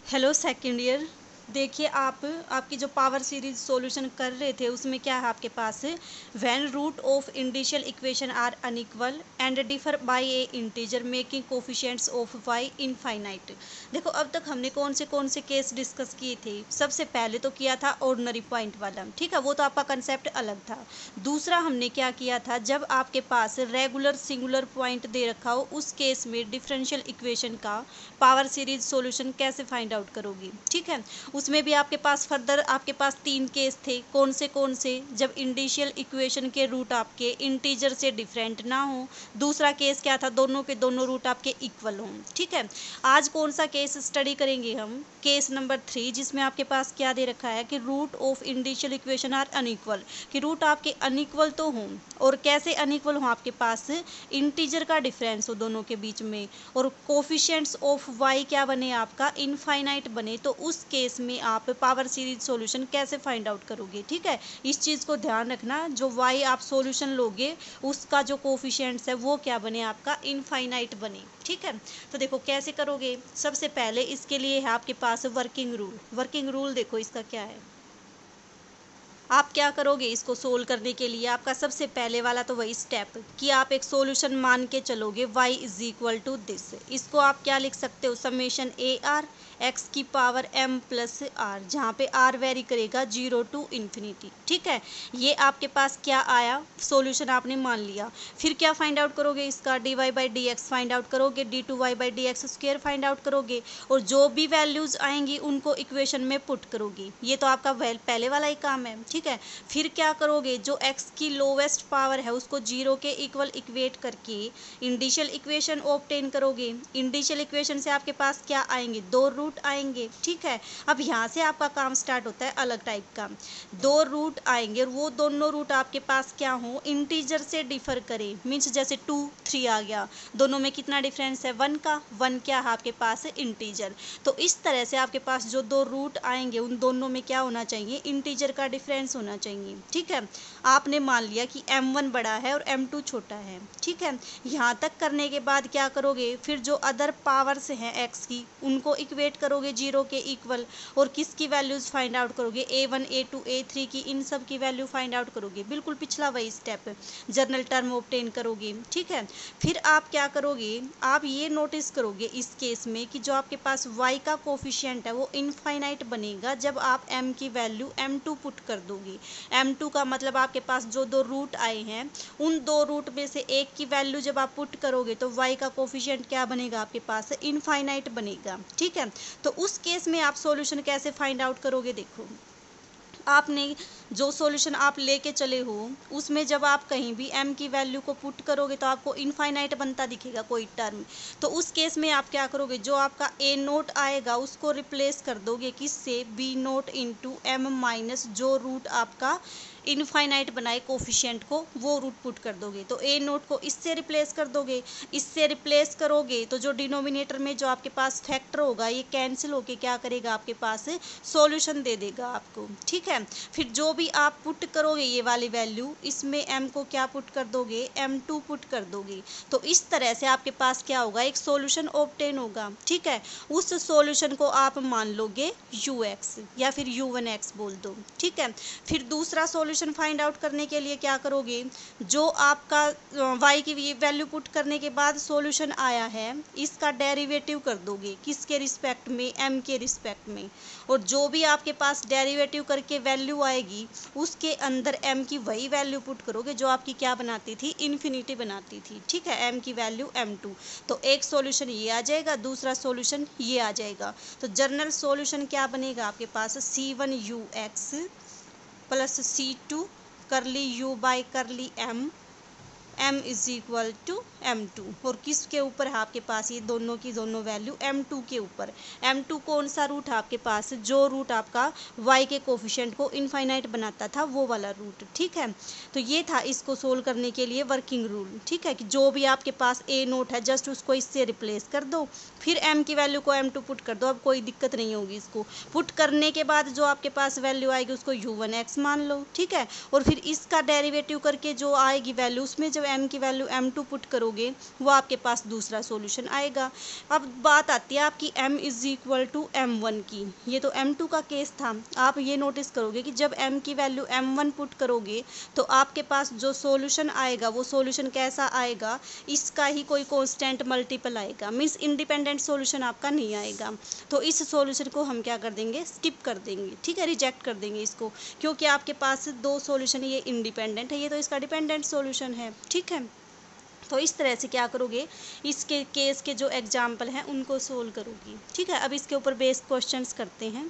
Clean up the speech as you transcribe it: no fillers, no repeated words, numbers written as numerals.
Hello second year. देखिए आपकी जो पावर सीरीज सॉल्यूशन कर रहे थे उसमें क्या है आपके पास when root of indicial equation are unequal and differ by a integer making coefficients of y infinite. देखो अब तक हमने कौन से केस डिस्कस किए थे। सबसे पहले तो किया था ऑर्डिनरी पॉइंट वाला, ठीक है, वो तो आपका कंसेप्ट अलग था। दूसरा हमने क्या किया था, जब आपके पास रेगुलर सिंगुलर पॉइंट दे रखा हो उस केस में डिफरेंशियल इक्वेशन का पावर सीरीज सॉल्यूशन कैसे फाइंड आउट करोगे, ठीक है। उसमें भी आपके पास फर्दर आपके पास 3 केस थे। कौन से, जब इंडिशियल इक्वेशन के रूट आपके इंटीजर से डिफरेंट ना हो। दूसरा केस क्या था, दोनों के दोनों रूट आपके इक्वल हों, ठीक है। आज कौन सा केस स्टडी करेंगे हम, केस नंबर 3, जिसमें आपके पास क्या दे रखा है कि root of indicial equation are unequal, कि रूट आपके अनइक्वल तो हों, और कैसे अनइक्वल हो, आपके पास इंटीजर का डिफरेंस हो दोनों के बीच में, और कोफिशिएंट्स ऑफ वाई क्या बने आपका इनफाइनाइट बने। तो उस केस में आप पावर सीरीज सॉल्यूशन कैसे फाइंड आउट करोगे, ठीक है। इस चीज़ को ध्यान रखना, जो वाई आप सॉल्यूशन लोगे उसका जो कोफिशिएंट्स है वो क्या बने आपका इनफाइनाइट बने, ठीक है। तो देखो कैसे करोगे। सबसे पहले इसके लिए है आपके पास वर्किंग रूल। वर्किंग रूल देखो इसका क्या है। आप क्या करोगे इसको सोल्व करने के लिए, आपका सबसे पहले वाला तो वही स्टेप कि आप एक सॉल्यूशन मान के चलोगे y is equal to this. इसको आप क्या लिख सकते हो, समेशन ए आर एक्स की पावर m प्लस आर, जहाँ पे r वेरी करेगा 0 टू इन्फिनिटी, ठीक है। ये आपके पास क्या आया, सॉल्यूशन आपने मान लिया। फिर क्या फाइंड आउट करोगे, इसका dy by D x find out करोगे, d2y by D x square find out करोगे, और जो भी वैल्यूज आएंगी उनको इक्वेशन में पुट करोगे। ये तो आपका पहले वाला ही काम है, ठीक है। फिर क्या करोगे, जो x की लोवेस्ट पावर है उसको 0 के इक्वल इक्वेट करके इंडिशियल इक्वेशन ऑब्टेन करोगे। इंडिशियल इक्वेशन से आपके पास क्या आएंगे, 2 रूट आएंगे, ठीक है। अब यहाँ से आपका काम स्टार्ट होता है अलग टाइप का। 2 रूट आएंगे और वो दोनों रूट आपके पास क्या हो, इंटीजर से डिफर करे, मीन्स जैसे 2 3 आ गया, दोनों में कितना डिफरेंस है 1 का। 1 क्या है आपके पास इंटीजर। तो इस तरह से आपके पास जो 2 रूट आएंगे उन दोनों में क्या होना चाहिए, इंटीजर का डिफरेंस होना चाहिए, ठीक है। आपने मान लिया कि m1 बड़ा है और m2 छोटा है, ठीक है। यहाँ तक करने के बाद क्या करोगे, फिर जो अदर पावर्स हैं x की उनको इक्वेट करोगे 0 के इक्वल, और किसकी वैल्यूज फाइंड आउट करोगे, a1 a2 a3 की, इन सब की वैल्यू फाइंड आउट करोगे। बिल्कुल पिछला वही स्टेप, जर्नल टर्म ऑब्टेन करोगे, ठीक है। फिर आप क्या करोगे, आप ये नोटिस करोगे इस केस में कि जो आपके पास y का कोफिशिएंट है वो इनफाइनाइट बनेगा जब आप m की वैल्यू m2 पुट कर दोगे। m2 का मतलब आपके पास जो 2 रूट आए हैं उन 2 रूट में से एक की वैल्यू जब आप पुट करोगे तो y का कोफिशिएंट क्या बनेगा आपके पास इनफाइनाइट बनेगा, ठीक है। तो उस केस में आप सॉल्यूशन कैसे फाइंड आउट करोगे, देखो आपने जो सॉल्यूशन आप लेके चले हो उसमें जब आप कहीं भी m की वैल्यू को पुट करोगे तो आपको इनफाइनाइट बनता दिखेगा कोई टर्म। तो उस केस में आप क्या करोगे, जो आपका a नोट आएगा उसको रिप्लेस कर दोगे किससे, b note into m minus जो रूट आपका इनफाइनाइट बनाए कोफिशिएंट को वो रूट पुट कर दोगे। तो a नोट को इससे रिप्लेस कर दोगे। इससे रिप्लेस करोगे तो जो डिनोमिनेटर में जो आपके पास फैक्टर होगा ये कैंसिल होके क्या करेगा, आपके पास सॉल्यूशन दे देगा आपको, ठीक है। फिर जो भी आप पुट करोगे ये वाली वैल्यू, इसमें m को क्या पुट कर दोगे, m2 पुट कर दोगे। तो इस तरह से आपके पास क्या होगा, एक सॉल्यूशन ऑब्टेन होगा, ठीक है। उस सॉल्यूशन को आप मान लोगे ux या फिर u1x बोल दो, ठीक है। फिर दूसरा सॉल्यूशन फाइंड आउट करने के लिए क्या करोगे, जो आपका y की वैल्यू पुट करने के बाद सॉल्यूशन आया है इसका डेरिवेटिव कर दोगे, किसके रिस्पेक्ट में, m के रिस्पेक्ट में, और जो भी आपके पास डेरिवेटिव करके वैल्यू आएगी उसके अंदर m की वही वैल्यू पुट करोगे जो आपकी क्या बनाती थी, इन्फिनिटी बनाती थी, ठीक है, m की वैल्यू m2। तो एक सॉल्यूशन ये आ जाएगा, दूसरा सॉल्यूशन ये आ जाएगा। तो जनरल सॉल्यूशन क्या बनेगा आपके पास, c1ux plus c2 curly u by curly m is equal to m2, और किसके ऊपर है आपके पास, ये दोनों की दोनों वैल्यू m2 के ऊपर। m2 कौन सा रूट है आपके पास, जो रूट आपका y के कोफिशिएंट को इनफाइनाइट बनाता था वो वाला रूट, ठीक है। तो ये था इसको सोल्व करने के लिए वर्किंग रूल, ठीक है, कि जो भी आपके पास a नोट है जस्ट उसको इससे रिप्लेस कर दो, फिर m की वैल्यू को m2 पुट कर दो। अब कोई दिक्कत नहीं होगी, इसको पुट करने के बाद जो आपके पास वैल्यू आएगी उसको u1x मान लो, ठीक है। और फिर इसका डेरिवेटिव करके जो आएगी वैल्यू उसमें जब m की वैल्यू m2 पुट करोगे वो आपके पास दूसरा सॉल्यूशन आएगा। अब बात आती है आपकी m is equal to m1 की। ये तो m2 का केस था। आप ये नोटिस करोगे कि जब m की वैल्यू m1 पुट करोगे तो आपके पास जो सॉल्यूशन आएगा वो सॉल्यूशन कैसा आएगा, इसका ही कोई कांस्टेंट मल्टीपल आएगा, मीन्स इंडिपेंडेंट सॉल्यूशन आपका नहीं आएगा। तो इस सॉल्यूशन को हम क्या कर देंगे, स्किप कर देंगे, ठीक है, रिजेक्ट कर देंगे इसको, क्योंकि आपके पास दो सॉल्यूशन, ये इंडिपेंडेंट है, ये तो इसका डिपेंडेंट सॉल्यूशन है, ठीक है। तो इस तरह से क्या करोगे, इसके केस के जो एग्जाम्पल हैं उनको सोल्व करोगी, ठीक है। अब इसके ऊपर बेस्ड क्वेश्चंस करते हैं।